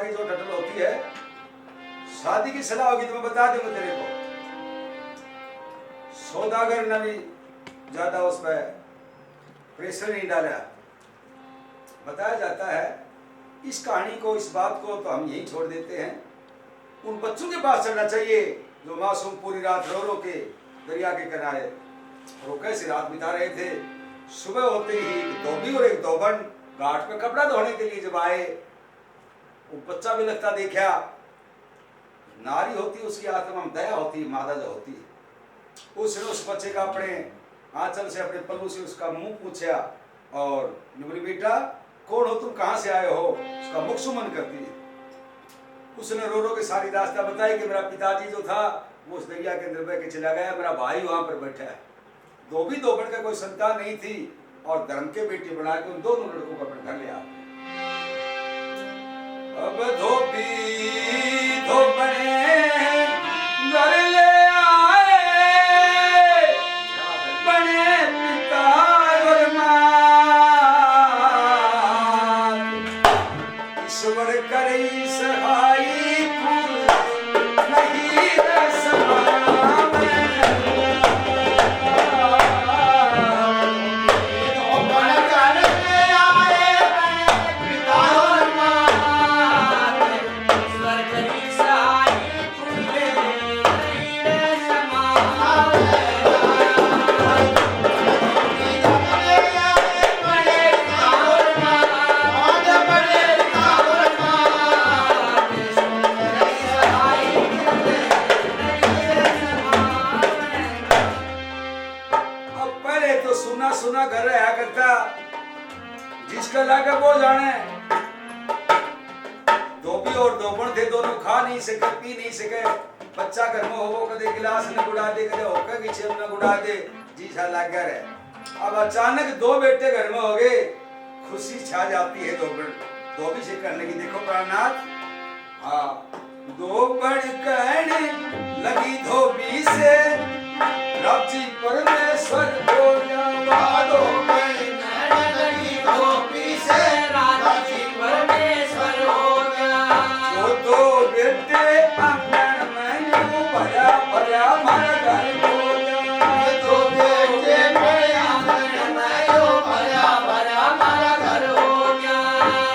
की जो टटल होती है, शादी की सलाह होगी तो मैं बता दूंगा तेरे को। सौदागर ने भी ज्यादा उस पर प्रेशर नहीं डाला। बताया जाता है इस कहानी को, इस बात को तो हम यहीं छोड़ देते हैं। उन बच्चों के पास चलना चाहिए जो मासूम पूरी रात रो रो के दरिया के किनारे वो कैसे रात बिता रहे थे। सुबह होते ही एक धोबी और एक धोबन घाट पे कपड़ा धोने के लिए जब आए, वो बच्चा भी लगता देखा। नारी होती उसकी आत्मा में दया होती, मादा जो होती है। उसने उस बच्चे का अपने आंचल से, अपने पल्लू से उसका मुंह पूछा और बोली बेटा कौन हो तुम, कहां से आए हो। उसका मुख सुमन करती है। उसने रो रो के सारी रास्ता बताई कि मेरा पिताजी जो था वो उस दरिया के अंदर बह के चला गया, मेरा भाई वहां पर बैठा है। धोबी धोबन का कोई संतान नहीं थी और धर्म के बेटे बना के उन दोनों लड़कों को अपने घर ले आते। अब धोबी धोबने घर ले आए, बने पिता और मां, ईश्वर करे सहाई फूल नहीं रसमा। सुना घर रहा करता, जिसका लागा वो जाने। धोबी और धोबन थे, दोनों खा नहीं सके, पी नहीं सके। बच्चा घर में हो कदे गिलास न गुड़ा दे, कदे होकर की छेम न गुड़ा दे, जी सा लागा रहे। अब अचानक दो बेटे घर में हो गए, खुशी छा जाती है धोबी से करने की। देखो प्राणनाथ, हाँ धोबन कहने लगी धोबी से, रब जी परमेश्वर बोला। धोबन कहने लगी धोबी से, रब जी परमेश्वर हो गया। जो दो बेटे आंगन में यूं भरा भरा हमारा घर हो गया। दो बेटे मेरे आंगन में यूं भरा भरा हमारा घर हो गया।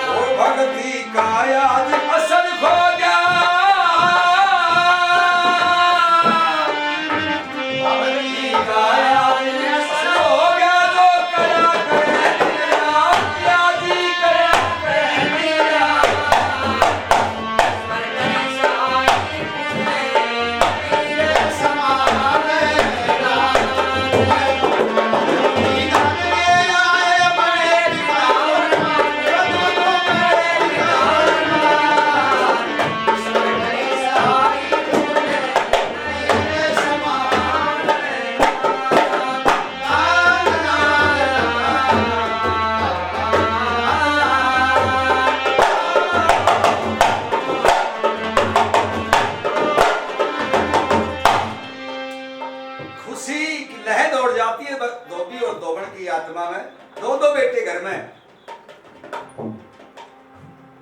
वो भक्ति का याद असर खो गया। धोबी और धोबन की आत्मा में। दो दो बेटे घर में।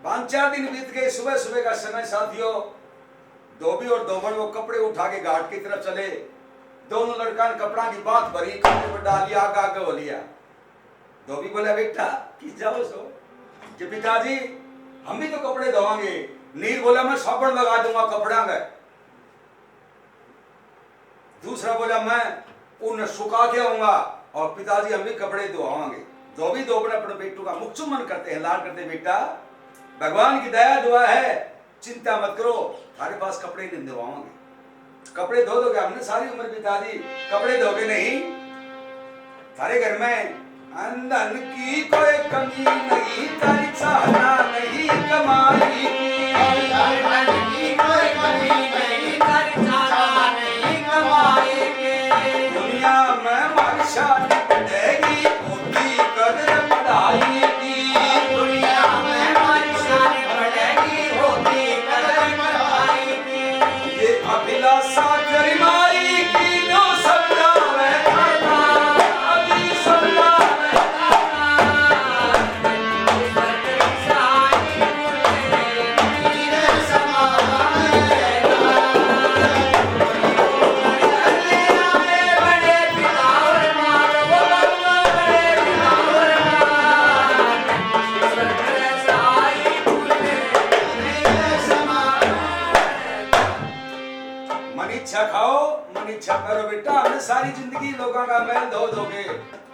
5-4 दिन बीत गए। सुबह सुबह का समय साथियों, धोबी और धोबन वो कपड़े उठा के घाट की तरफ चले। दोनों लड़का ने कपड़ा की बात भरी, कपड़े पर डाल लिया, आगे हो लिया। धोबी बोला बेटा कि जाओ सो कि पिताजी हम भी तो कपड़े धोवांगे। नीर बोला मैं साबुन लगा दूंगा कपड़ा में। दूसरा बोला मैं उन्हें सुखा के आऊंगा और पिताजी हम भी कपड़े धोवाएंगे। धोबी धोबन अपने बेटों का मुख चुम्बन करते हैं, लाड करते हैं। बेटा भगवान की दया दुआ है, चिंता मत करो, हमारे पास कपड़े नहीं धोवाएंगे। कपड़े धो दोगे? हमने सारी उम्र बिता दी, कपड़े धोगे नहीं। थारे घर में अंधन की कोई कमी नहीं, तारी चाहना नहीं कमाई की। अंधन की कोई कमी नहीं, तारी चाहना नहीं कमाई की। दुनिया में वर्षा बढ़ेगी, होती कदर पढ़ाई की। दुनिया में वर्षा बढ़ेगी, होती कदर पढ़ाई की। ये अभिलाषा गरिमाई की जो सपना में था, अभी सपना में था। सारी जिंदगी लोगों का मैल धो दोगे।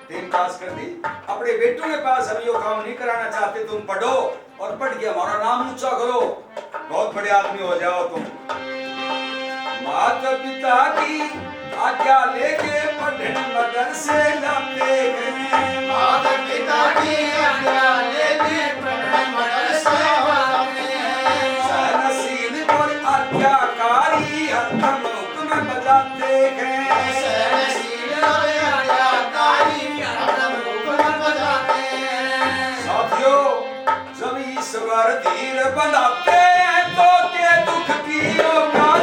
तीन पास कर दी, अपने बेटों के पास हम ये काम नहीं कराना चाहते। तुम पढ़ो और पढ़ के हमारा नाम ऊंचा करो, बहुत बड़े आदमी हो जाओ तुम। माता पिता की आज्ञा लेके पढ़ने मदरसे जाते हैं। माता पिता की आज्ञा लेके पढ़ने मदरसे जाते हैं। सहनशील और आज्ञाकारी हरदम हुक्म बजाते हैं। सहनशील और आज्ञाकारी हरदम हुक्म बजाते हैं। साथियों, जब ईश्वर धीर बनाते हैं तो के दुख की औकात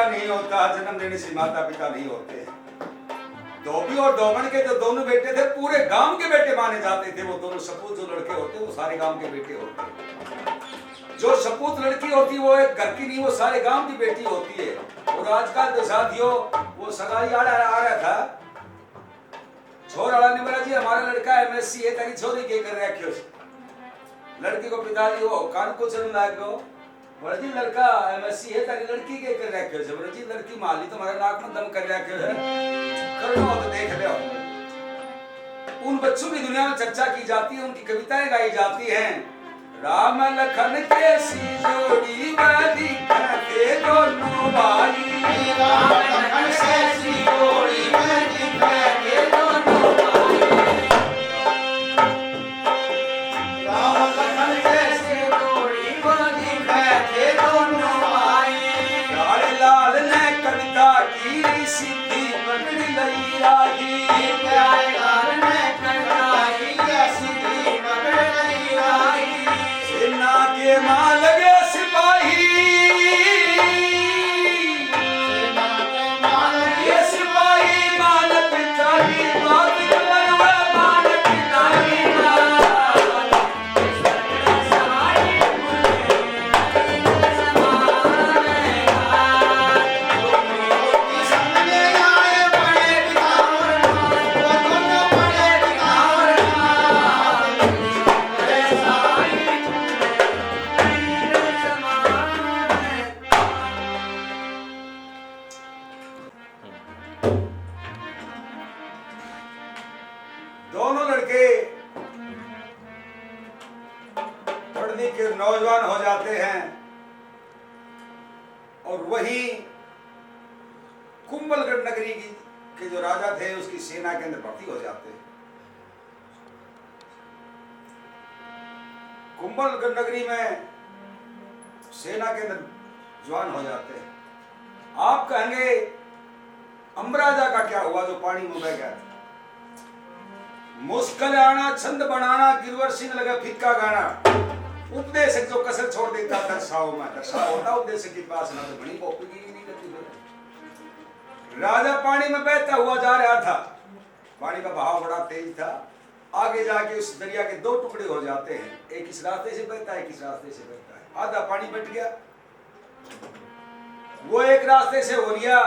नहीं होता, जन्म देने से माता पिता नहीं होते। धोबी और धोबन के जो दोनों बेटे थे पूरे गांव के बेटे माने जाते थे। वो दोनों सपूत जो लड़के होते वो सारे गांव के बेटे होते। जो सपूत लड़की होती वो एक घर की नहीं, वो सारे गांव की बेटी होती है। और आजकल तो साथियों वो सगाई आ रहा था, छोर वाला ने बोला जी हमारा लड़का एमएससी है, तेरी छोरी के कर रखे हो। लड़की को पिताजी वो कान को चल लाग गो, बोला जी लड़का एमएससी है, तेरी लड़की के कर रखे हो। बोला जी लड़की माली तुम्हारे नाक में दम कर रखे हो, करो तो देख लो। उन बच्चों की दुनिया में चर्चा की जाती है, उनकी कविताएं गाई जाती हैं। राम लखन के सी जोड़ी दिखते दोनों भाई। राम लखन के सी जोड़ी दिखते दोनों भाई। राम लखन के सी जोड़ी दिखते दोनों भाई। लाल लाल ने कविता की सिद्धि पकड़ लई राही। लाल ने कविता की सिद्धि पकड़ लई राही। सेना के मां लगे सिपाही, सेना के मां लगे सिपाही मान पिता की बात मनवा, मान पिता की बात। सहाय सामने आए बड़े बितावर वो दोनों बड़े बितावर दोनों लड़के पढ़ लिख के नौजवान हो जाते हैं और वही कुंभलगढ़ नगरी के जो राजा थे उसकी सेना के अंदर भर्ती हो जाते हैं। कुंभलगढ़ नगरी में सेना के अंदर जवान हो जाते हैं। आप कहेंगे अमराजा का क्या हुआ जो पानी में बह गया था? मुश्किल आना, छंद बनाना, गिरवर सिंह लगा फिक्का गाना। उपदेशक जो कसर छोड़ देता दर्शाओ में दर्शा होता उपदेशक के पास ना तो बड़ी कॉपी की नहीं करती। राजा पानी में बहता हुआ जा रहा था, पानी का बहाव बड़ा तेज था। आगे जाके उस दरिया के दो टुकड़े हो जाते हैं, एक इस रास्ते से बहता है, एक इस रास्ते से बहता है। आधा पानी बट गया, वो एक रास्ते से हो लिया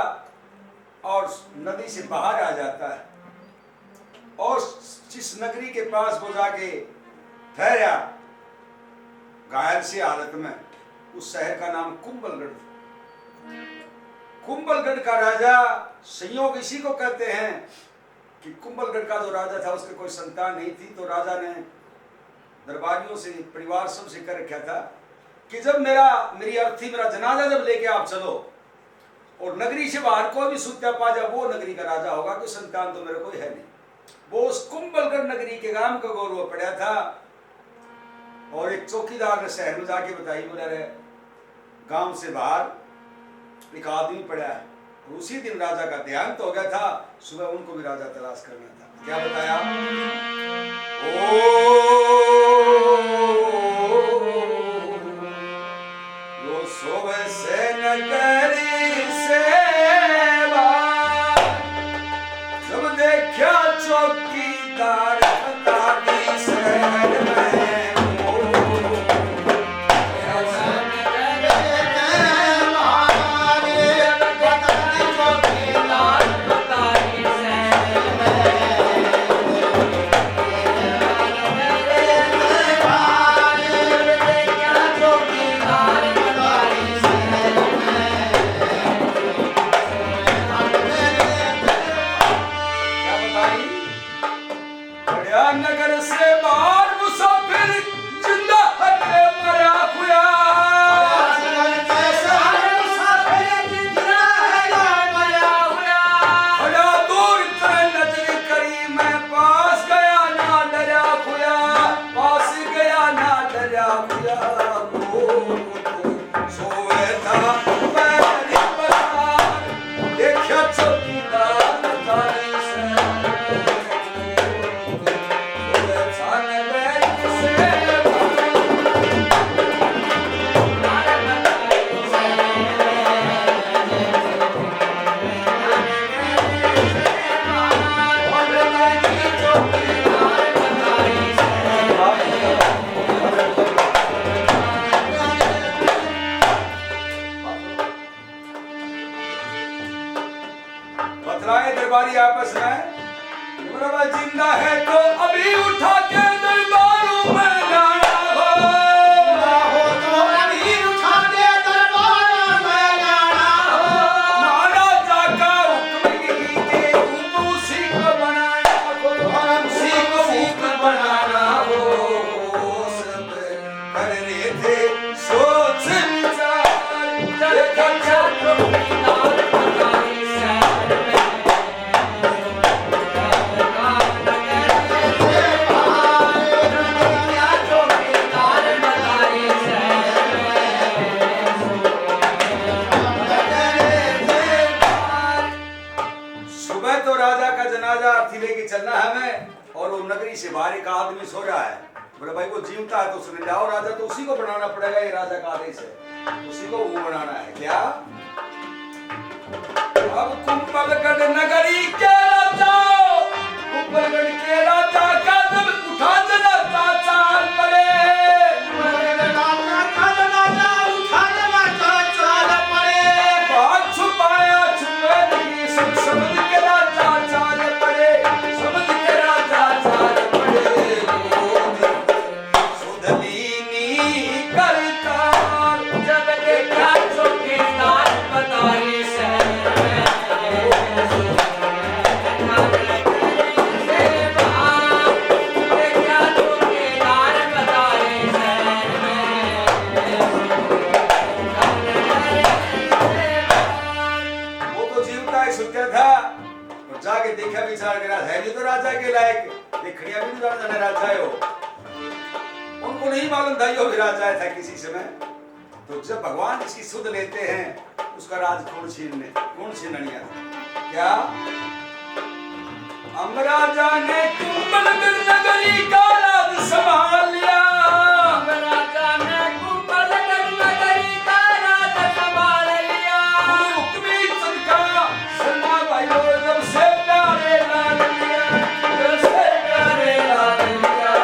और नदी से बाहर आ जाता है। और जिस नगरी के पास वो जाके ठहरा घायल सी हालत में, उस शहर का नाम कुंभलगढ़ था। कुंभलगढ़ का राजा, संयोग इसी को कहते हैं कि कुंभलगढ़ का जो राजा था उसके कोई संतान नहीं थी, तो राजा ने दरबारियों से, परिवार सब से कर रखा था कि जब मेरी अर्थी, मेरा जनाजा जब लेके आप चलो और नगरी से बाहर कोई भी सुत्या पा जाए वो नगरी का राजा होगा, कोई संतान तो मेरे कोई है नहीं। वो उस कुंभलगढ़ नगरी के गांव का गौरव पड़ा था। और एक चौकीदार ने शहर में जाके बताई, बोला रे गांव से बाहर एक आदमी पड़ा है। और उसी दिन राजा का देहांत हो गया था, सुबह उनको भी राजा तलाश करना था। क्या बताया? वो सुबह से नगरी से जब देखा चौकीदार से बाहर मुसाफिर जिंदा है के मरा खुया खड़ा दूर इतना नजर करी मैं पास गया ना डरा खुया पास गया ना डरा खुया सोए था मेरी बहार देखा चौकीदार तारी से सोए था मेरी से बतलाए दरबारी आपस में बोला जिंदा है तो अभी उठा के दरबारों में लाना हो महाराजा का हुक्म यही के ऊपर उसी को बनाना हो उसी को बनाना हो सब कर रहे थे सोच विचार देखा सुबह तो राजा का जनाजा अर्थी लेके चलना है हमें और वो नगरी से बाहर एक आदमी सो रहा है बोले भाई वो जीवता है तो उसने जाओ राजा तो उसी को बनाना पड़ेगा ये राजा का आदेश है उसी को वो बनाना है क्या अब कुंभलगढ़ नगरी के राजा कुंभलगढ़ के राजा का जब उठा जनाजा चाल पड़े बात छुपाया छुपे नहीं सब समझ के राजा चाल पड़े समझ के राजा चाल पड़े सुधलीनी करता जब देखा चौकीदार बताई से वो तो जीवता है सुत्या था और जाके देखा विचार करा है भी तो राजा के लायक देखड़िया भी नहीं जाने राजा है वो उनको नहीं मालूम था यो भी राजा था किसी समय तो जब भगवान इसकी सुध लेते हैं उसका राज कौन छीननिया क्या अमराजा ने कुंभलगढ़ नगरी का राज संभाल लिया अमराजा ने कुंभलगढ़ नगरी का राज संभाल लिया हुक्मी चंका सन्ना भाइयों जब से प्यारे लाल लिया जब से प्यारे लाल लिया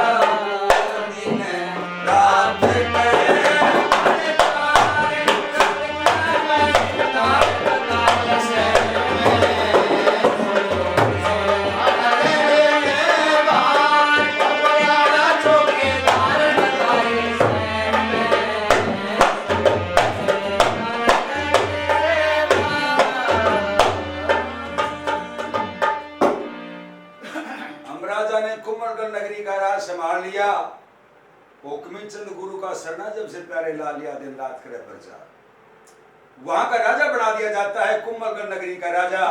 दिन रात अमराजा ने कुंभलगढ़ नगरी का राज संभाल लिया हुक्मी चंद गुरु का सरना जब से प्यारे ला लिया दिन रात करे प्रजा वहां का राजा बना दिया जाता है कुंभलगढ़ नगरी का राजा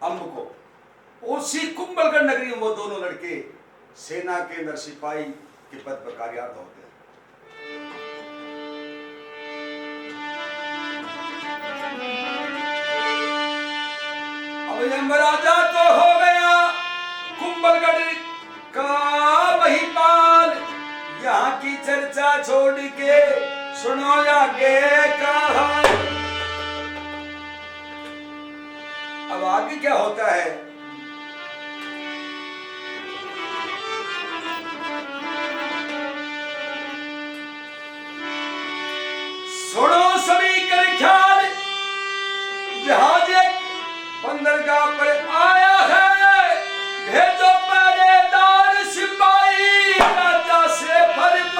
अम्ब को उसी कुंभलगढ़ नगरी में वो दोनों लड़के सेना के अंदर सिपाही के पद पर कार्यरत होते हैं अब यमराजा तो हो गया कुंभलगढ़ का महिपाल यहाँ की चर्चा छोड़ के सुनो आगे कहा अब आगे क्या होता है सुनो सभी कर ख्याल जहाज एक बंदरगाह पर आया है भेजो पहरेदार सिपाही राजा से फरमाया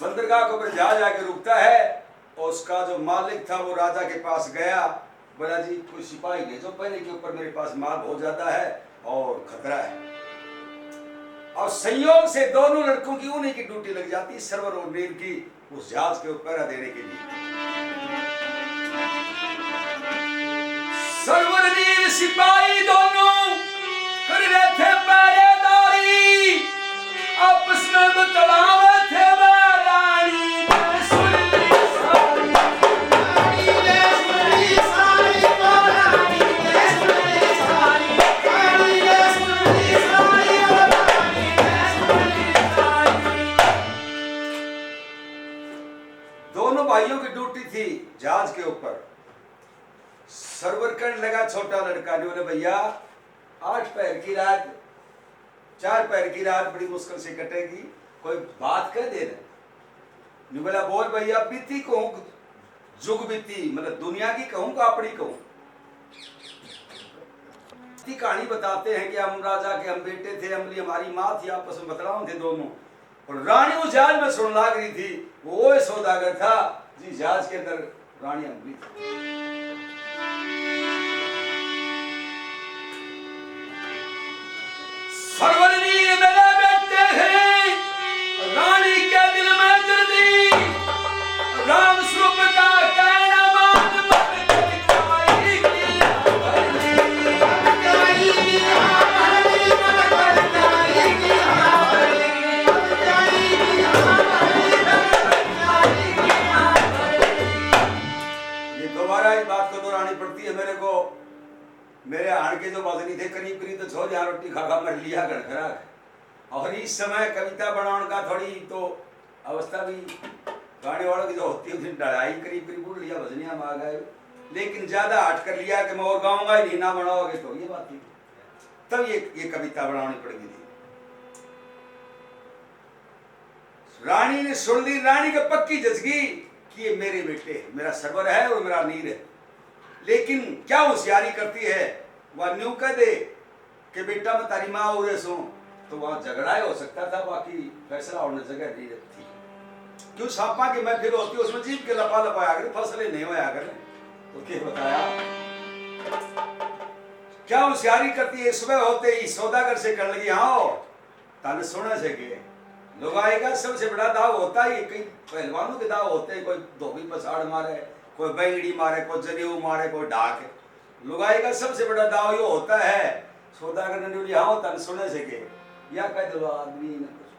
बंदरगाह के ऊपर जहाज आके रुकता है और उसका जो मालिक था वो राजा के पास गया, बोला जी कोई सिपाही भेजो पहले के ऊपर, मेरे पास माल बहुत ज्यादा है और खतरा है। और संयोग से दोनों लड़कों की उन्हीं की ड्यूटी लग जाती, सरवर और नील की, उस जहाज के ऊपर देने के लिए। सरवर नील सिपाही दोनों कर रहे थे पहरेदारी, आपस में बतलावे थे रानी ने सुन ली सारी, रानी ने सुन ली सारी, रानी ने सुन ली सारी, रानी ने सुन ली सारी, रानी ने सुन ली सारी। दोनों भाइयों की ड्यूटी थी जहाज के ऊपर। सरवर करने लगा छोटा लड़का ने, बोले भैया 8 पैर की रात, 4 पैर की रात बड़ी मुश्किल से कटेगी, कोई बात कह देना। बोला बोल भैया, बीती कहूं जुग बीती, मतलब दुनिया की कहूं का अपनी कहूं। कहानी बताते हैं कि हम राजा के हम बेटे थे, अमली हमारी माँ थी, आपस में बतलाओ थे दोनों, और रानी उस जहाज में सुन लाग रही थी। वो सौदागर था जी, जहाज के अंदर रानी अमली थी। सरवर नील मेरे बेटे हैं, रानी के दिल में जल्दी राम स्वरूप का कहना मान, काई की हमारी मन काई की हमारी, काई की हमारी ये दोबारा इस बात को दोहरानी पड़ती है मेरे को। मेरे हाड़ के जो वजनी थे करीब करीब तो 6 रोटी खा खा मर लिया घर खराक। और इस समय कविता बनाने का थोड़ी तो अवस्था भी गाने वालों की जो होती है, लड़ाई करीब करीब उड़ लिया, भजनिया में आ गए, लेकिन ज्यादा हट कर लिया कि मैं और गाऊंगा ही नहीं, ना बनाओगे तो ये बात थी। तब ये कविता बनानी पड़ेगी थी। रानी ने सुन ली, रानी का पक्की जजगी कि ये मेरे बेटे, मेरा सरवर है और मेरा नीर है। लेकिन क्या होशियारी करती है, वह न्यू कह दे कि बेटा मैं तारी माँ हो रहे सो, तो वहां झगड़ा हो सकता था, बाकी फैसला होने जगह नहीं थी। क्यों सांपा की महफिल होती, उसमें जीप के लपा लपाया कर, फसले नहीं होया कर, तो क्या बताया क्या होशियारी करती है। सुबह होते ही सौदागर से कर लगी, हाँ ताने सुने से के लुगाई का सबसे बड़ा दाव होता है, कई पहलवानों के दाव होते हैं, कोई धोबी पसाड़ मारे, कोई बैंगड़ी मारे, कोई जनेऊ मारे, कोई डाक। लुगाई का सबसे बड़ा दाव ये होता है, सौदागर ने बोली हाँ तन सुने से के, या कह दो आदमी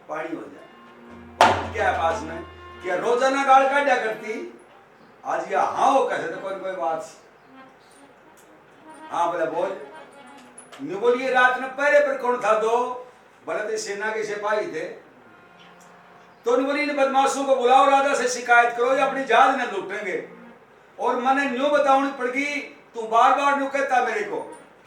पानी हो जाए क्या पास में, क्या रोजाना गाड़ काटा करती, आज या हाँ हो कैसे तो कोई बात। हाँ बोला बोल, न्यू बोलिए रात में पहरे पर कौन था? दो बोले थे सेना के सिपाही थे। तो बोली इन बदमाशों को बुलाओ, राजा से शिकायत करो या अपनी जहाज न लूटेंगे। और मैंने न्यू बताऊनी पड़गी, तू बार बार न्यू कहता मेरे को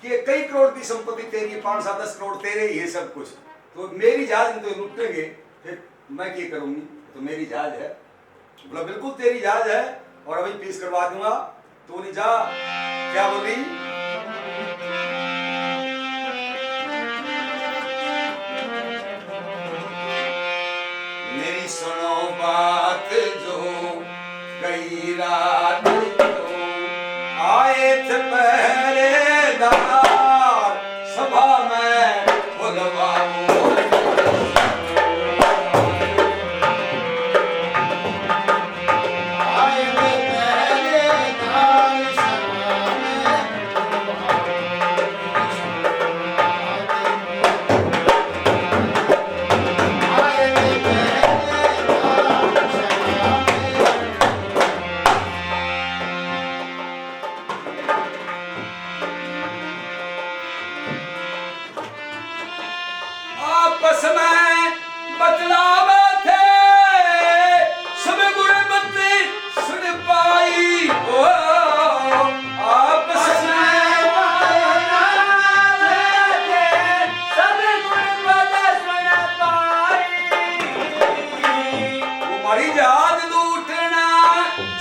कि कई करोड़ की संपत्ति तेरी, 5-7-10 करोड़ तेरे, ये सब कुछ, तो मेरी जहाज में तो लूटेंगे, फिर मैं क्या करूंगी? तो मेरी जहाज है। बोला बिल्कुल तेरी जहाज है और अभी पीस करवा दूंगा। तो बोली जा, क्या बोली? मेरी सुनो बात जो गई रात आए थे पहरेदार, सभा में बुलवाऊं आए थे पहरेदार, सभा में आपस में बतलावे थे, सब गुणवती सुन पाई। ओ आपस में बतलावे थे, सब गुणवती सुन पाई। तुम्हारी जहाज लूटना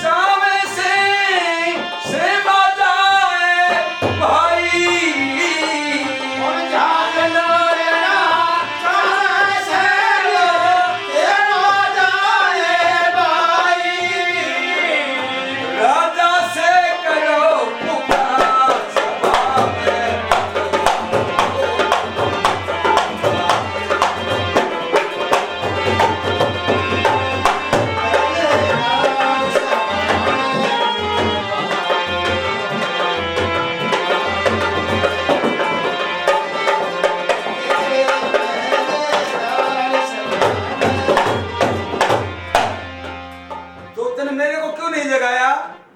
चावे से बजाए भाई, जाग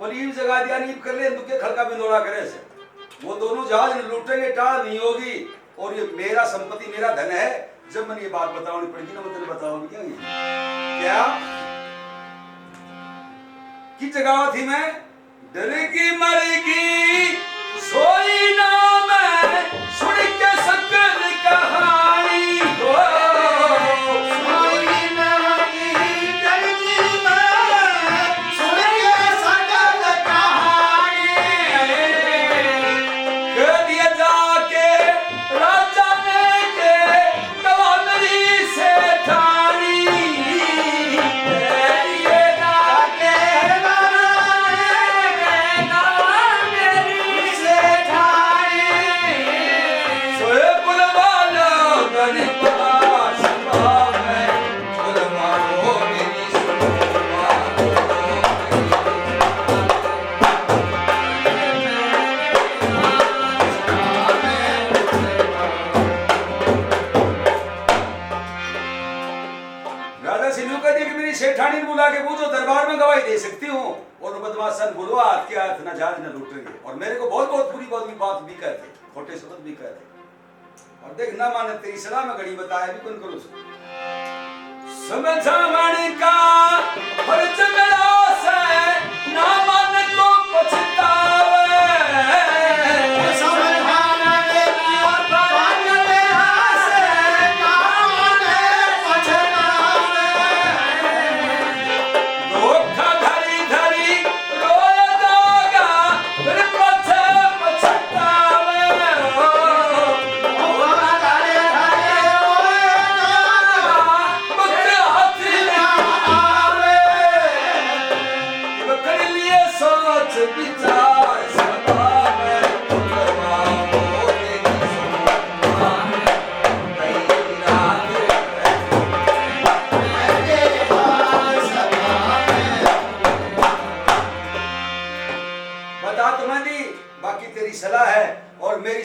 पलीब जगा दिया नीब कर ले दुखे खड़का बिंदोड़ा करे से वो दोनों जहाज लूटेंगे टाल नहीं होगी और ये मेरा संपत्ति मेरा धन है। जब मैंने ये बात बताऊंगी पड़ेगी ना मतलब बताऊंगी क्या की जगह थी मैं डरेगी मरेगी सोई ना मैं सुन के सकल कहानी हो सोई ना डरेगी मैं सुन के सकल कहानी कह दिया जाके राजा ने के गवा मेरी सेठानी सेठानी ने बुला के पूछो दरबार में गवाही दे सकती हूँ और बदमाशन बुलवा हाथ के हाथ न जाज न लूटेंगे और मेरे को बहुत बहुत बुरी बात भी कहते खोटे शब्द भी कहते और देख ना माने तेरी सलाह में घड़ी बताया भी कौन करो समझावण का फर्ज मेरा से ना मान को पछतावे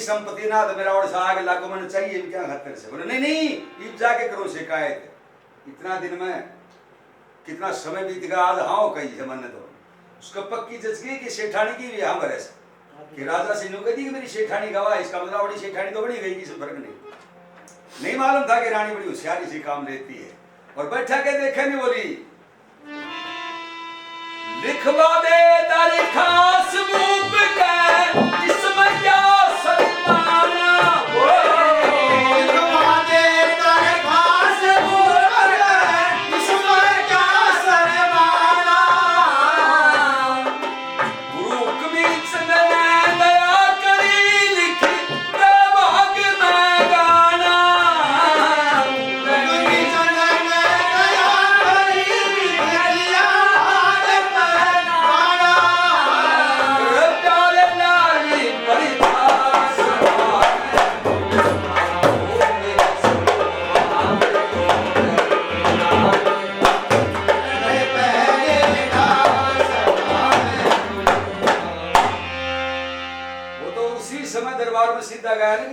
संपत्ति ना तो मेरा और आगे लागू मन चाहिए क्या खतर से बोले नहीं इब जाके करो शिकायत इतना दिन में कितना समय बीत गया आज हाँ कही है मन तो उसका पक्की जचगी कि सेठानी की भी हम बरस कि राजा सिंह ने कही कि मेरी सेठानी गवाह इसका मतलब बड़ी सेठानी तो बड़ी गई किसी फर्क नहीं मालूम था कि रानी बड़ी होशियारी से काम लेती है और बैठा के देखे नहीं बोली लिखवा दे तारी खास मूप के इसमें क्या सलमाना वो लिखवा दे तारी खास मूप के इसमें क्या सलमाना गुरु कबीर ने दया करी लिखी ते भाग में गाना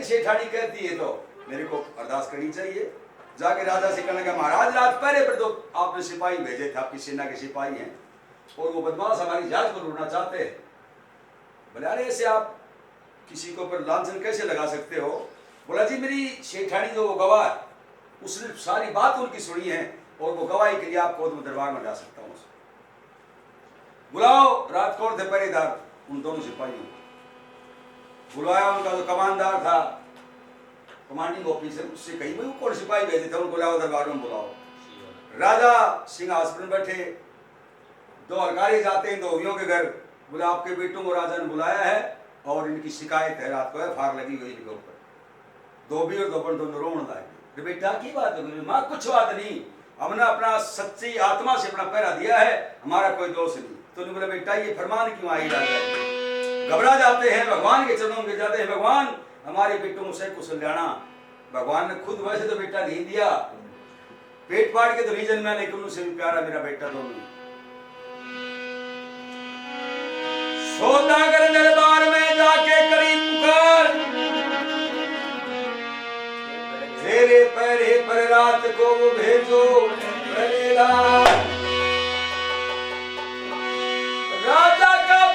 सेठानी कहती है तो मेरे को अरदास करनी चाहिए जाके राजा से कहने का महाराज रात पहले पर तो आपने सिपाही भेजे थे आपकी सेना के सिपाही हैं और वो बदमाश हमारी जात को लूटना चाहते हैं बोले अरे ऐसे आप किसी को पर लांछन कैसे लगा सकते हो बोला जी मेरी सेठानी जो वो गवाह उसने सारी बात उनकी सुनी है और वो गवाही के लिए आपको दरबार में ला सकता हूँ बुलाओ रात कौन थे पहरेदार उन दोनों सिपाहियों बुलाया उनका जो कमांडर था कमांडिंग ऑफिसर उससे कही भाई कौन सिपाही भेजे थे उनको लाओ दरबार में बुलाओ राजा सिंहासन में बैठे दो हलकारी जाते हैं दो अभियों के घर बोले आपके बेटों को राजा ने बुलाया है और इनकी शिकायत है रात को है फार लगी हुई इनके ऊपर धोबी और धोबन दोनों रोने लगे बेटा की बात है माँ कुछ बात नहीं हमने अपना सच्ची आत्मा से अपना पहरा दिया है हमारा कोई दोष नहीं तो उन्होंने बोला बेटा ये फरमान क्यों आई राजा घबरा जाते हैं भगवान के चरणों में गिर जाते हैं भगवान हमारे बेटों से कुशल जाना भगवान ने खुद वैसे तो बेटा नहीं दिया पेट फाड़ के तो नहीं जन्मा लेकिन उनसे भी प्यारा मेरा बेटा तो नहीं सौदागर दरबार में जाके करी पुकार तेरे पैरे पर रात को वो भेजो राजा का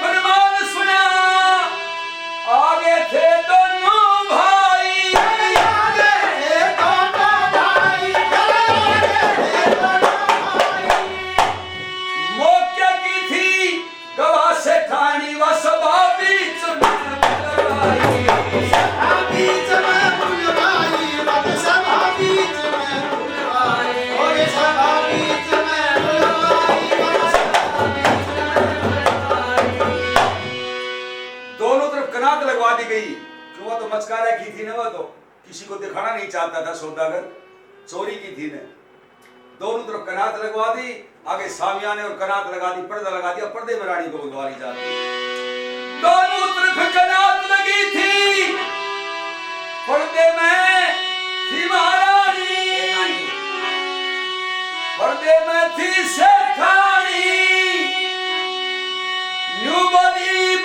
गई कि वो तो मचकारा की थी ना, वो तो किसी को दिखाना नहीं चाहता था, सौदागर चोरी की थी ने। दोनों तरफ कनात लगवा दी, आगे सामियाने और कनात लगा दी, पर्दा लगा दिया, पर्दे में रानी को बुलवाई जाती। दोनों तरफ कनात लगी थी, पर्दे में थी महारानी, पर्दे में थी सेठानी। न्यू बदीब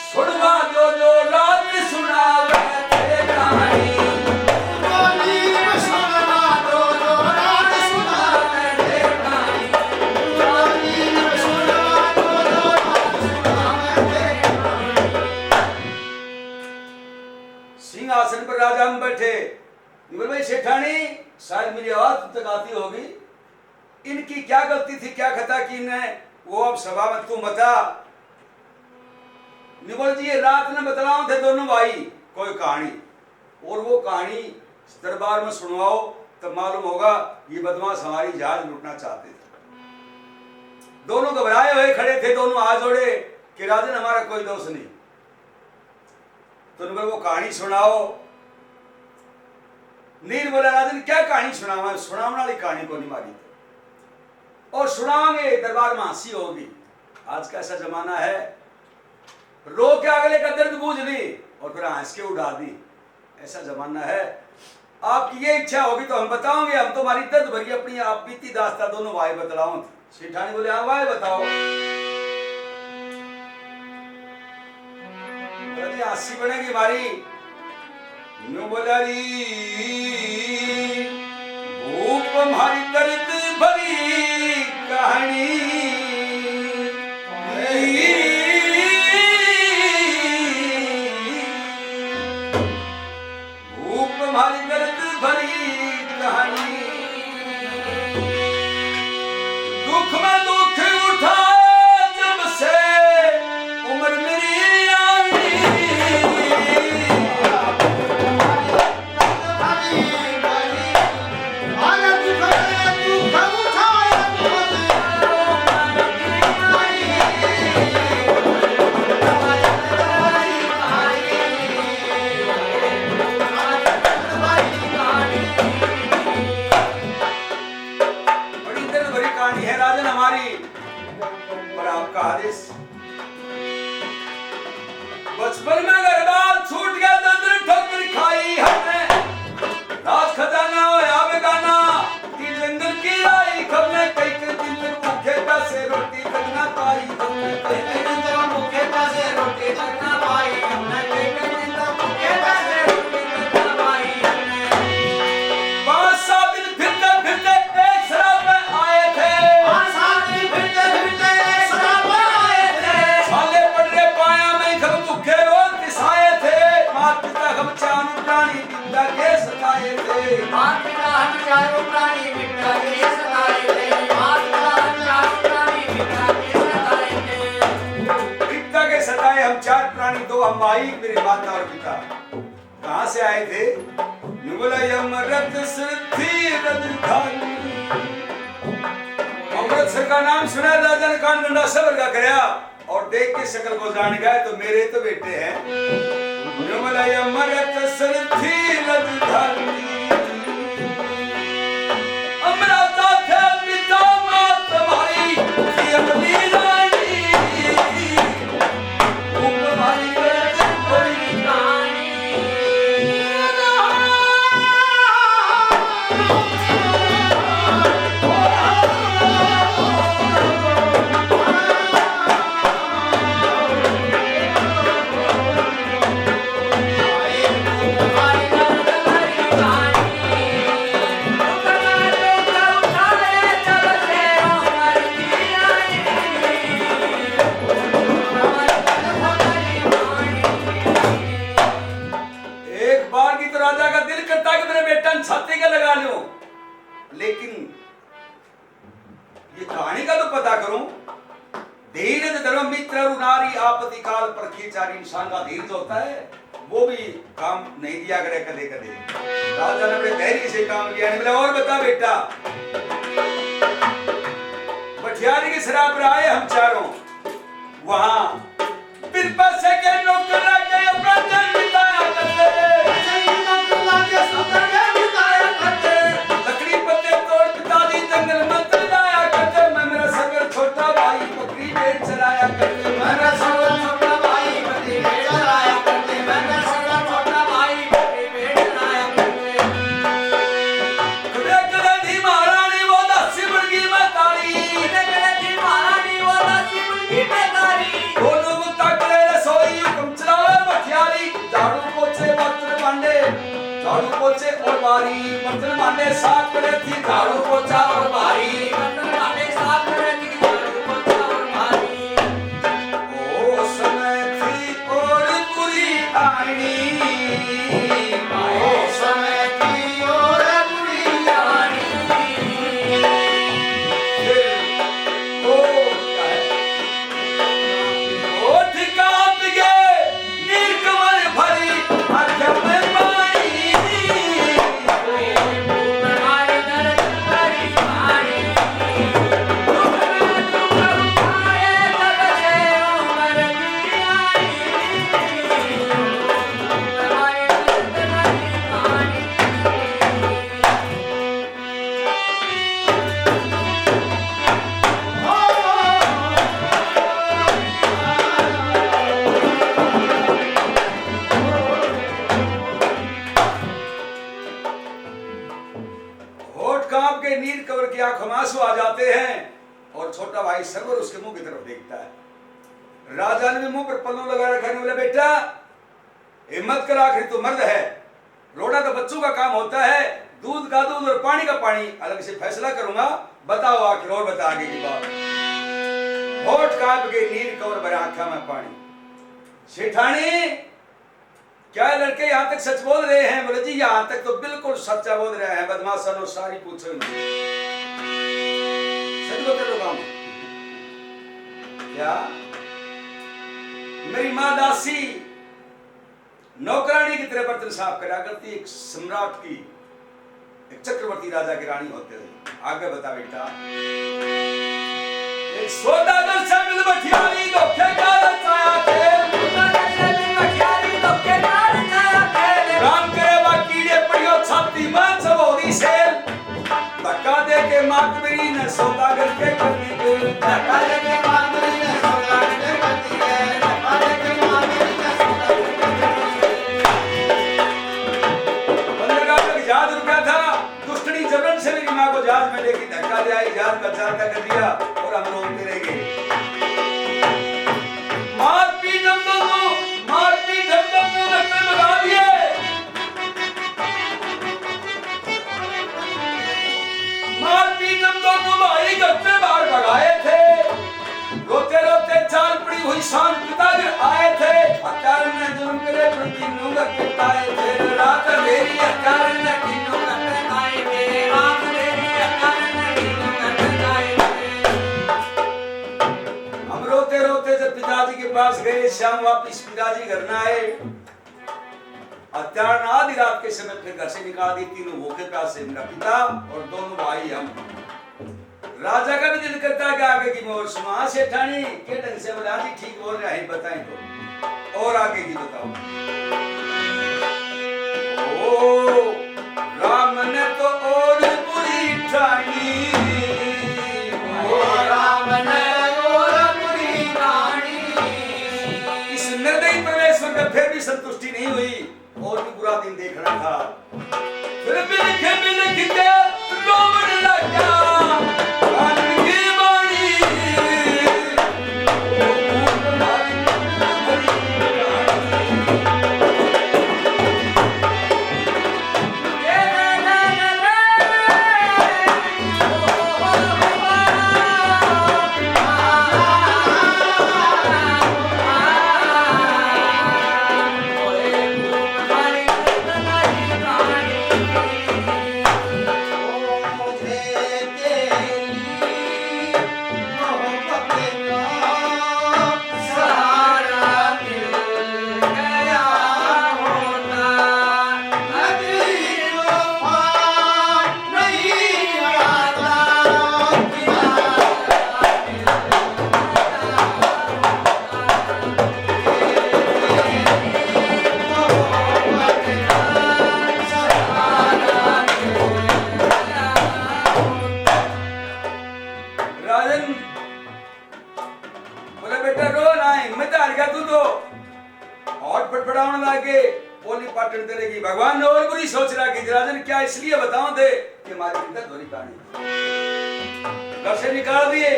सुनवा जो रात सुनावे थे कहानी। सिंहासन पर राजा में बैठे, भाई सेठानी शायद मेरी आवाज तुम तक आती होगी, इनकी क्या गलती थी, क्या खता की इन्हें, वो अब सभा में तुम बता। निबल जी ये रात ने बतलाओ थे दोनों भाई कोई कहानी, और वो कहानी दरबार में सुनवाओ तब मालूम होगा ये बदमाश हमारी जहाज लूटना चाहते थे। दोनों घबराए हुए खड़े थे, दोनों हाथ जोड़े कि राजन हमारा कोई दोष नहीं। तो निबल वो कहानी सुनाओ। नीर बोला राजन क्या कहानी सुनावा, सुनावने वाली कहानी को नहीं मारी और सुनाओगे दरबार में हंसी होगी। आज का ऐसा जमाना है, रो के अगले का दर्द बूझ ली और फिर हंस के उड़ा दी, ऐसा जमाना है। आपकी ये इच्छा होगी तो हम बताओगे, हम तुम्हारी दर्द भरी अपनी आप बीती दास्ता दोनों भाई बतलाओ। सेठानी बोले हाँ भाई बताओ। हंसी बनेगी हमारी। बोला भूप हमारी दर्द भरी कहानी, भूप हमारी दर्द भरी कहानी। दुख में दुख उठा जब से उम्र मेरी बचपन में अगर बाल छूट गया तो दिल ठोकर खाई हमने, राज खजाना होया बेगाना की जंगल की लाई खबने, कई कई दिन भूखे पैसे रोटी तक ना पाई, कई कई दिन भूखे पैसे रोटी तक ना पाई हमने, कई कई दिन भूखे पैसे रोटी तक ना पाई हमने। 5-7 दिन फिरते फिरते एक शराब में आए थे, 5-7 दिन फिरते फिरते एक शराब में आए थे। साले पड़ रहे पाया में खब भूखे रोल तिसाए थे, मात पिता हम चारों प्राणी बिंदा के सताए थे, मात पिता हम चारों प्राणी बिंदा के सताए थे, मात पिता हम चारों प्राणी बिंदा के सताए थे। बिंदा के सताए हम चार प्राणी, दो हम माई मेरे माता और पिता। कहां से आए थे? निबला यमरत सिद्धि रजधानी। अमृतसर का नाम सुना राजा ने कान गंडा सबर का कराया और देख के शक्ल को जान गए तो मेरे तो बेटे हैं। निबला यमरत सिद्धि रजधानी। अमृता थे पिता मात भाई की अपनी रानी, उपमारी बड़ी कहानी। छाती का लगा लो, लेकिन ये कहानी का तो पता करूं। धीरज धर्म मित्र नारी आपत्ति काल पर खींचारी। इंसान का धीरज होता है, वो भी काम नहीं दिया करे कदे कदे। राजा ने बड़े धैर्य से काम लिया। बोले और बता बेटा। बठियारी की शराब पर आए हम चारों, वहां फिर पैसे के नौकर के अपना जन्म पोछे और बारी बर्तन माने साफ करे थी झाड़ू पोछा और बारी बर्तन माने साफ करे थी झाड़ू पोछा और बारी ओ समय थी और बुरी आनी ओ समय थी और बुरी आनी ओ क्या है ओ ठिकाप गए नीलकमल भरी आंखों में पानी हमारे दर्द भरी पानी दुख में दुख उठाए तब से उमर की आई हमारे दर्द भरी पानी होठ कांप के नील कवर की आंखों में आंसू आ जाते हैं और छोटा भाई सरवर उसके मुंह की तरफ देखता है। राजा ने भी मुंह पर पल्लू लगा रखा है, बोले बेटा हिम्मत कर, आखिर तू मर्द है, रोना तो बच्चों का काम होता है, दूध का दूध और पानी का पानी अलग से फैसला करूंगा, बताओ आखिर और बता आगे की बात। होठ कांप के नील कवर भरे आंखों में पानी। सेठानी क्या लड़के यहाँ तक सच बोल रहे हैं? बोले जी यहाँ तक तो बिल्कुल सच्चा बोल रहे हैं, बदमाशन और सारी पूछो इनसे। सच बोलते लोग हम क्या? मेरी माँ दासी नौकरानी की तरह बर्तन साफ करा करती, एक सम्राट की, एक चक्रवर्ती राजा की रानी होते थे। आगे बता बेटा। एक सौदागर से मिल बठियारी धोखे का रचाया खेल, राम करे बा कीड़े पड़ियो छाती में चबोरी सेल, धक्का दे के मातबरी ने सौदागर के करनी के, धक्का दे के मातबरी ने सौदागर के करनी है, धक्का दे के मातबरी ने सौदागर के करनी है। बंदरगाह तक जहाज रुका था, दुष्टनी जबरन से मेरी माँ को जहाज में लेके धक्का दे आई, जहाज का चालका कर दिया और हम रोते रह गए। मारपीट हम दोनों रस्ते में भगा दिए। मारपीट हम दोनों भाई घर से बाहर भगाए थे। रोते रोते चाल पड़ी हुई शान पिताजी आए थे। हत्यार ने जुर्म करे तीनों करते आए थे। रात अंधेरी हत्यार ने तीनों करते आए थे। रात अंधेरी हत्यार ने तीनों करते आए थे। हम रोते रोते जब पिताजी के पास गए, शाम वापिस पिताजी घर न आए। हत्यार ने आधी रात के समय फिर घर से निकाल दी। तीनों भूखे प्यासे, मेरा पिता और दोनों भाई हम। राजा का भी दिल करता है कि आगे की मोर सुना। सेठानी के ढंग से बोला जी ठीक बोल रहे हैं, बताएं तो और आगे की बताओ। ओ राम ने तो और बुरी ठानी, ओ राम ने और बुरी ठानी। इस निर्दयी परमेश्वर का फिर भी संतुष्टि नहीं हुई और भी बुरा दिन देखना था। फिर बिलख के रोवन लगा भगवान ने और बुरी सोच रहा कि राजन क्या इसलिए बताओ दे कि हमारी चिंता धोरी पानी घर से निकाल दिए।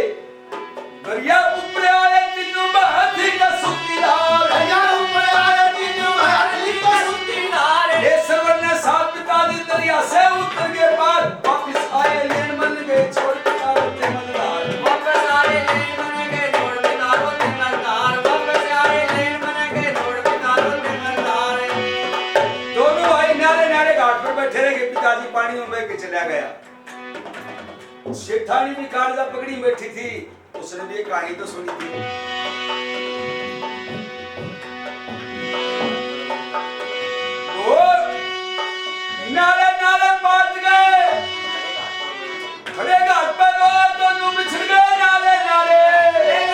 गरिया ऊपर आए तीनों बहाती का सुत्तीदार, गरिया ऊपर आए तीनों बहाती का सुत्तीदार। ये सरवर ने साथ पिता पानी में बह के चला गया। सेठानी भी कालजा पकड़ी बैठी थी, उसने भी एक कहानी तो सुनी थी। और नाले नाले पहुंच गए, खड़े घाट पर रोए दोनों बिछड़ गए नाले नाले,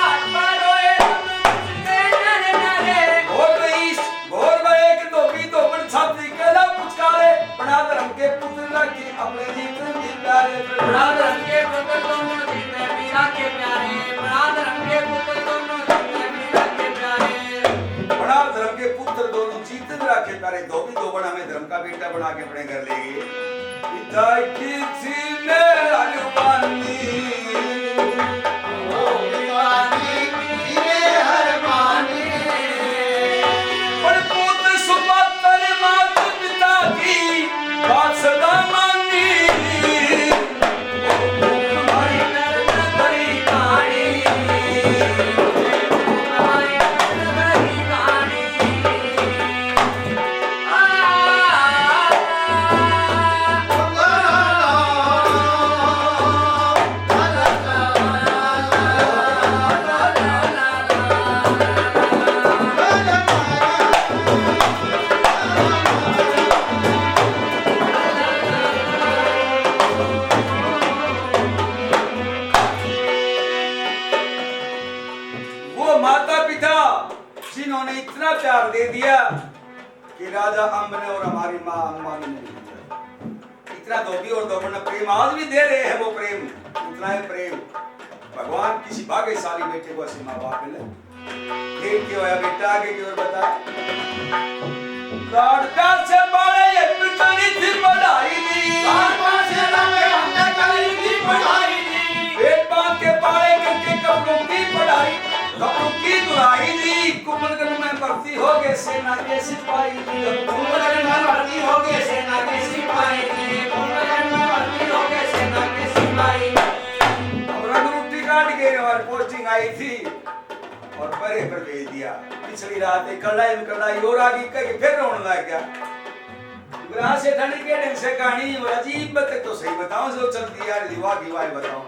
घाट पर रोए दोनों बिछड़ गए नाले नाले। भोर में एक धोबी धोबन छाती कला पुचकारे, बड़ा धर्म के पुत्र रखी अपने जीवन की प्यारे, बड़ा धर्म के पुत्र दोनों जीते मीरा के प्यारे, बड़ा धर्म के पुत्र दोनों जीते मीरा के प्यारे, बड़ा धर्म के पुत्र दोनों जीते मीरा के प्यारे। धोबी धोबन हमें धर्म का बेटा बना के अपने घर ले गए। पिता की थी मैं हरबानी, ओ दीवानी की हरबानी, पर पुत्र सुपत्र मात पिता की बात सदा मानी। तुम्हारी दर्द भरी कहानी, तुम्हारी दर्द भरी कहानी। वो माता पिता जिन्होंने इतना प्यार दे दिया कि राजा अम्ब ने और हमारी माँ अम्बा ने नहीं दिया। इतना धोबी और धोबन प्रेम आज भी दे रहे हैं, वो प्रेम उतना है प्रेम। भगवान किसी भाग्यशाली बेटे को ऐसे माँ बाप मिले। देख के होया बेटा आगे की ओर बता। लाड प्यार से बाले ये पिटारी थी बढ़ाई दी, लाड प्यार से बाले हमने करी थी बढ़ाई दी, पेट बांध के पाले करके कपड़ों की पढ़ाई, कपड़ों की दुलाई दी। कुंभलगढ़ में भर्ती हो गए सेना के सिपाही, कुंभलगढ़ में भर्ती हो गए सेना के सिपाही, कुंभलगढ़ में भर्ती हो गए सेना के सिपाही। अब रंग रोटी काट के हमारी पोस्टिंग आई थी और परे पर भेज दिया। पिछली रात एक कड़ाई और आगे करके फिर रोने लग गया। ग्राह से ठंडी के ढंग से कहानी और अजीब बात तो सही बताऊं जो चलती यार दीवा की वाय बताऊं।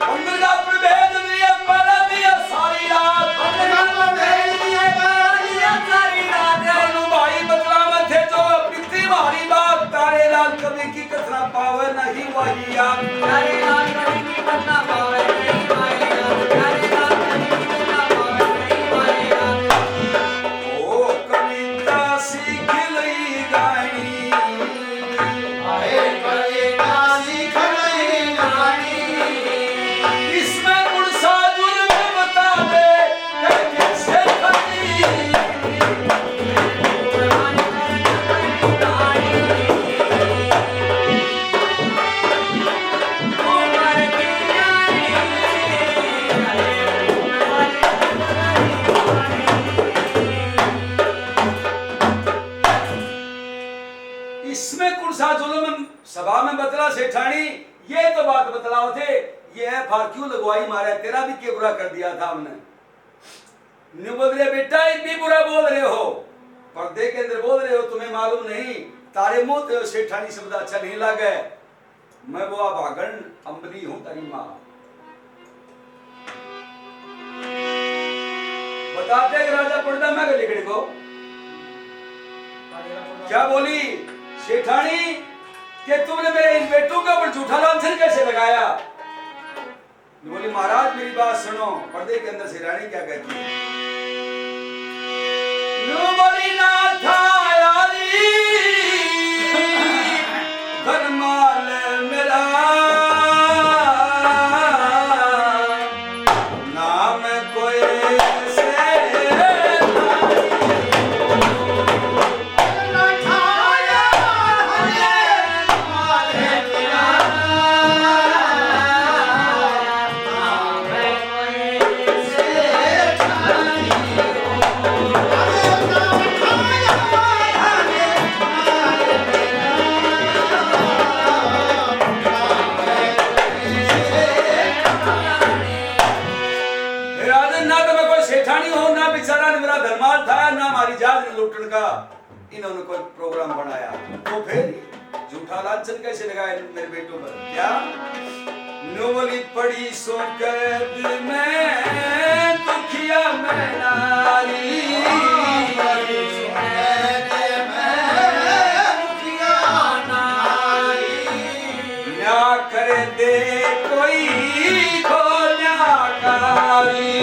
अंदर का प्रभेद दिया पला दिया सारी रात, अंदर का प्रभेद दिया पला दिया सारी रात। दोनों भाई बतला में थे जो पितरी भारी बात, तारे लाल कभी की कथना पावे नहीं वही याद, तारे लाल कभी की कथना पावे नहीं वही याद, तारे लाल कभी की कथना पावे नहीं वही याद। ओ कविता सीख लई गानी, आए कविता सीख लई गानी, इसमें गुण साजुल में बता दे कैसे खड़ी। पुरानी कहानी उमर की यारी, इसमें गुण साजुल में सभा में बतला सेठानी ये तो बात बतलाओ थे, ये है फार क्यों लगवाई मारा, तेरा भी क्या बुरा कर दिया था हमने। न्यू बोल रहे बेटा इतनी बुरा बोल रहे हो, पर्दे के अंदर बोल रहे हो, तुम्हें मालूम नहीं तारे मुंह ते सेठानी शब्द अच्छा नहीं लगे। मैं वो भागन अम्बली हूं तारी माँ। बताते हैं राजा पर्दा में गए लिखने को क्या बोली सेठानी कि तुमने मेरे इन बेटों के ऊपर झूठा लांछन कैसे लगाया। बोली महाराज मेरी बात सुनो। पर्दे के अंदर से रानी क्या कहती है, बोली ना था यारी धर्माल मेरा नाम कोई से लूटने का इन्होंने कोई प्रोग्राम बनाया। तो फिर झूठा लांछन कैसे लगाए मेरे बेटों पर? क्या नोवली पड़ी सो कैद में दुखिया मैं नारी, ना करे दे कोई खोल्याकारी,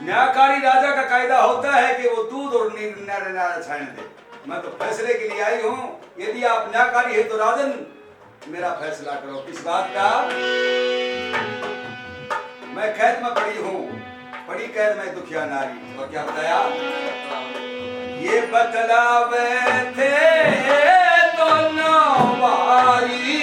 न्यायकारी राजा का कायदा होता है कि वो दूध और न्याय छाने दे। मैं तो फैसले के लिए आई हूँ, यदि आप न्यायकारी है तो राजन मेरा फैसला करो। किस बात का? मैं कैद में पड़ी हूँ, पड़ी कैद में दुखिया नारी। और क्या बताया? ये बतलावे थे दोनों भाई,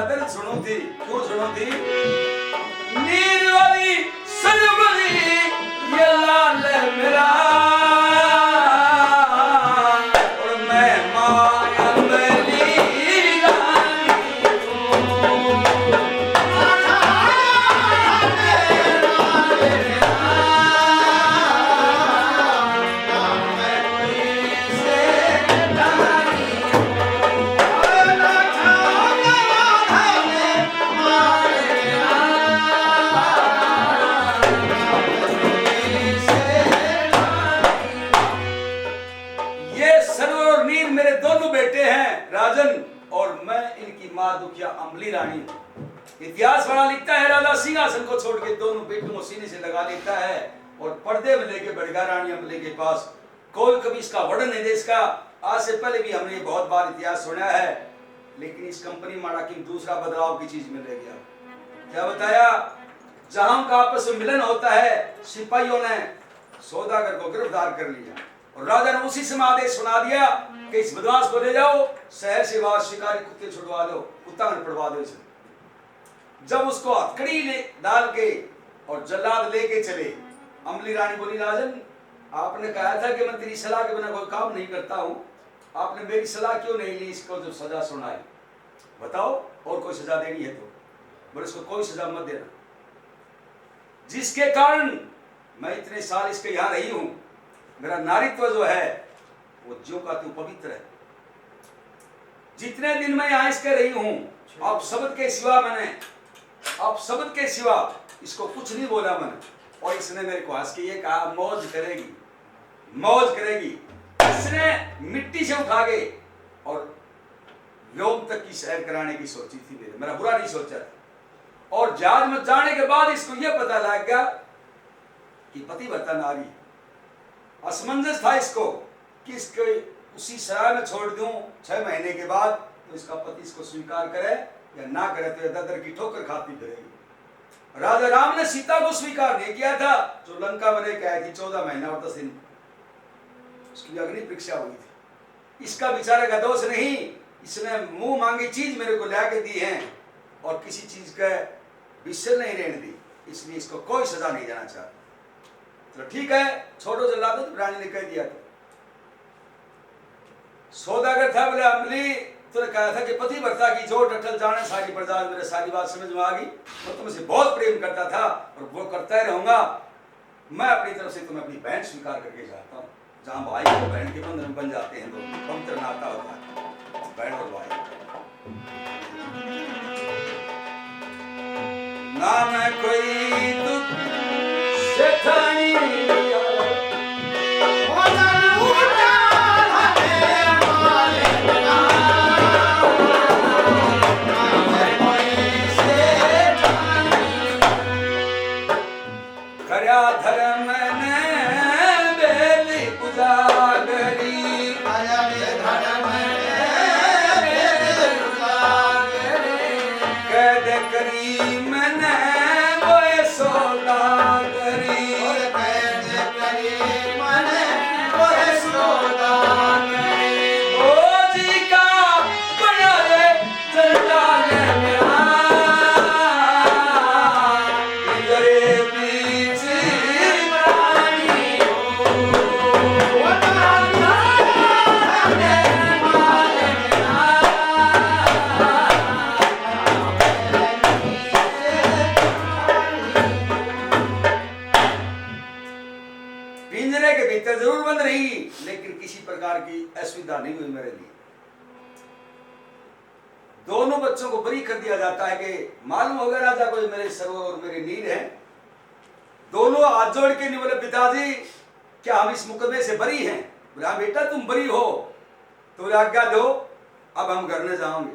दर्द सुनो थी। क्यों सुनो थी? नीर वाली सजवली ये लाल मेरा, और मैं माया मेरी रानी हूँ। राजन और मैं इनकी मां दुखिया अम्बली रानी। इतिहास बड़ा लिखता है राजा सिंहासन को छोड़ के दोनों बेटों को सीने से लगा लेता है और पर्दे में लेके बढ़ गया रानी अम्बली के पास। कोई कभी इसका वर्णन नहीं दे इसका। आज से पहले भी हमने बहुत बार इतिहास सुना है, लेकिन इस कंपनी माड़ा की दूसरा बदलाव की चीज मिल गया। क्या बताया? जहां का आपस में मिलन होता है, सिपाहियों ने सौदागर को गिरफ्तार कर लिया और राजा ने उसी समय आदेश सुना दिया कि इस बदमाश को ले जाओ, शहर से बाहर शिकारी कुत्ते छुड़वा लो, कुत्ता में पड़वा दो इसे। जब उसको हथकड़ी डाल के और जल्लाद लेके चले, अम्बली रानी बोली राजन आपने कहा था कि मैं तेरी सलाह के बिना कोई काम नहीं करता हूं, आपने मेरी सलाह क्यों नहीं ली? इसको जो सजा सुनाई बताओ, और कोई सजा देनी है तो बोले इसको कोई सजा मत देना, जिसके कारण मैं इतने साल इसके यहां रही हूं, मेरा नारीत्व जो है वो ज्यों का त्यों पवित्र है। जितने दिन मैं यहां इसके रही हूं, आप शब्द के सिवा मैंने, आप शब्द के सिवा इसको कुछ नहीं बोला मैंने, और इसने मेरे को हंस के ये कहा मौज करेगी, मौज करेगी। इसने मिट्टी से उठा के और व्योम तक की सैर कराने की सोची थी, मेरा बुरा नहीं सोचा था। और जहाज में जाने के बाद इसको यह पता लग गया कि पतिव्रता नारी, असमंजस था इसको कि इसको उसी सराय में छोड़ दूं 6 महीने के बाद, तो इसका पति इसको स्वीकार करे या ना करे तो दर की ठोकर खाती फिरेगी। राजा राम ने सीता को स्वीकार नहीं किया था, जो लंका में लेके आई थी 14 महीना और 10 दिन, उसकी अग्नि परीक्षा हुई थी। इसका बेचारे का दोष नहीं, इसने मुंह मांगी चीज मेरे को ला के दी है और किसी चीज का विषय नहीं रहने दी, इसलिए इसको कोई सजा नहीं देना चाहता। तो ठीक है छोड़ो जल्लाद, तो रानी ने कह दिया। सौदागर था, बोले अमली तूने कहा था कि पति वर्ता की जोड़ अटल जाने सारी प्रजा, मेरे सारी बात समझ में आ गई। मैं तुमसे बहुत प्रेम करता था और वो करता ही रहूंगा। मैं अपनी तरफ से तुम्हें अपनी बहन स्वीकार करके चाहता हूँ। जहाँ भाई और बहन के बंधन बन जाते हैं तो पवित्र नाता होता है बहन और भाई। ना मैं कोई दुख सेठानी धर्म ने बेली उजागरी, धर्म ने बेली उजागरी, कैद करी मैंने वो सौदागरी, कैद करी मैंने वो सौदागरी। ओ जी का बड़ा रे जंजाल मेरा तेरे बीच जरूर बंद रही, लेकिन किसी प्रकार की असुविधा नहीं हुई मेरे लिए। दोनों बच्चों को बरी कर दिया जाता है कि मालूम होगा राजा को मेरे सरोवर और मेरे नीर हैं। दोनों हाथ जोड़ के नहीं बोले पिताजी क्या हम इस मुकदमे से बरी हैं? बोले हाँ बेटा तुम बरी हो, तो बोले आज्ञा दो अब हम घर में जाओगे।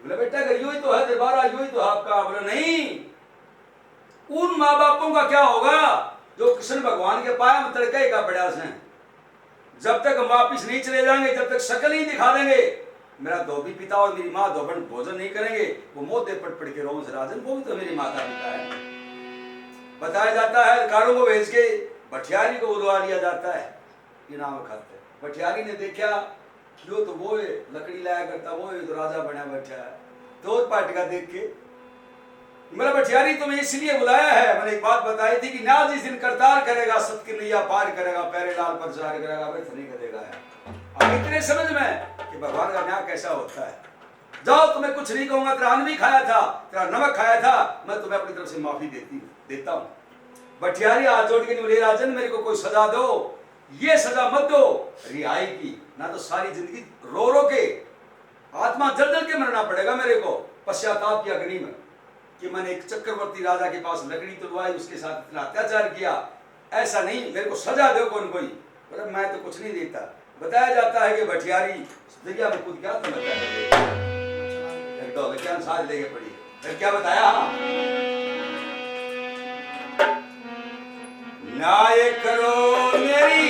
बोले बेटा घर यू ही तो है, दरबारा यू ही तो आपका। बोले नहीं, उन माँ बापों का क्या होगा जो कृष्ण भगवान के पाया में तड़के का प्रयास है। जब तक हम वापिस नहीं चले जाएंगे, जब तक शक्ल नहीं दिखा देंगे, मेरा धोबी पिता और मेरी माँ दोपहर भोजन नहीं करेंगे, वो मोदे पट पट के रोम से राजन, वो भी तो मेरी माता पिता है। बताया जाता है अधिकारों को भेज के भटियारी को बुलवा लिया जाता है इनाम खाते। भटियारी ने देखा जो तो वो है लकड़ी लाया करता, वो है तो राजा बना बैठा है। दो पाटिका देख के मेरा भटियारी तुम्हें इसलिए बुलाया है, मैंने एक बात बताई थी कि ना जिस दिन करतार करेगा सत की नैया पार करेगा, पैरे लाल पर जार करेगा, व्यर्थ नहीं करेगा। अब इतने समझ में कि भगवान का न्याय कैसा होता है। जाओ तुम्हें कुछ नहीं कहूंगा, तेरा अन्न भी खाया था, तेरा नमक खाया था, मैं तुम्हें अपनी तरफ से माफी देता हूँ। भटियारी हाथ जोड़ के बोले राजन मेरे को कोई सजा दो, ये सजा मत दो रिहाई की, ना तो सारी जिंदगी रो रो के आत्मा जल जल के मरना पड़ेगा मेरे को पश्चाताप की अग्नि में कि मैंने एक चक्रवर्ती राजा के पास लकड़ी तुड़वाई, उसके साथ इतना अत्याचार किया। ऐसा नहीं, मेरे को सजा दो कौन कोई। बोले मैं तो कुछ नहीं देता। बताया जाता है कि भटियारी दरिया में कूद गया तो क्या साथ लेके पड़ी। फिर क्या बताया, न्याय करो मेरी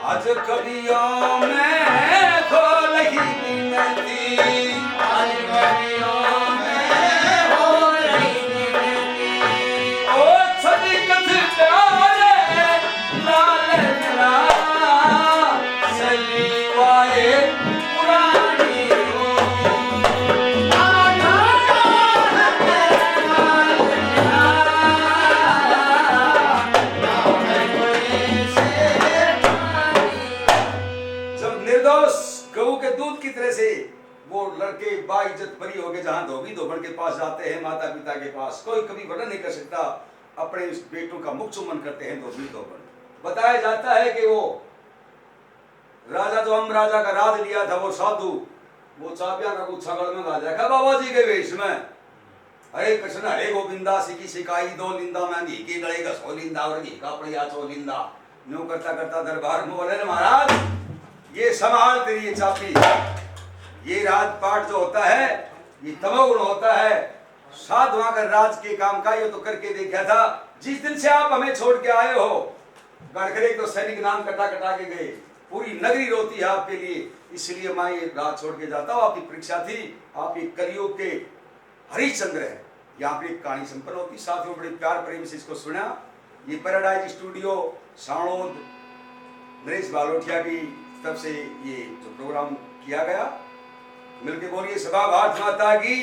आज कवियों में खोल ही मिलती, आज कवियों में खोल ही मिलती। ओ सदिकत प्यारे लाल लाल सलीवाए पुरानी हो, गऊ के दूध की तरह से वो लड़के बाइज्जत बरी हो गए। जहां धोबी धोबन के पास जाते हैं, माता पिता के पास, कोई कभी वर्णन नहीं कर सकता, अपने उस बेटों का मुख चुम्बन करते हैं धोबी धोबन। बताया जाता है कि वो राजा जो हम राजा का राज लिया था, वो साधु वो चाबियां का गुच्छा गल में गा देखा बाबा जी के वेश में, हरे कृष्ण हरे गोविंदा सिकी सिकाई दो लिंदा मैं घी की लड़ेगा सो लिंदा और घी का पड़िया चो लिंदा। न्यू करता करता दरबार में बोले महाराज ये संभाल तेरी ये चाबी, ये राजपाट जो होता है ये तमोगुण होता है। साधुआ का राज के काम का ये तो करके देखा था। जिस दिन से आप हमें छोड़ के आए हो, गड़खड़े तो सैनिक नाम कटा कटा के गए, पूरी नगरी रोती है आपके लिए, इसलिए मैं ये राज छोड़ के जाता हूँ। आपकी परीक्षा थी, आप एक कलियुग के हरिश्चंद्र है। यहाँ पे एक कहानी संपन्न होती, साथियों बड़े प्यार प्रेम से इसको सुना। ये पैराडाइज स्टूडियो साणोद नरेश बालोटिया की तरफ से ये जो प्रोग्राम किया गया, मिलके बोलिए सभा भारत माता की।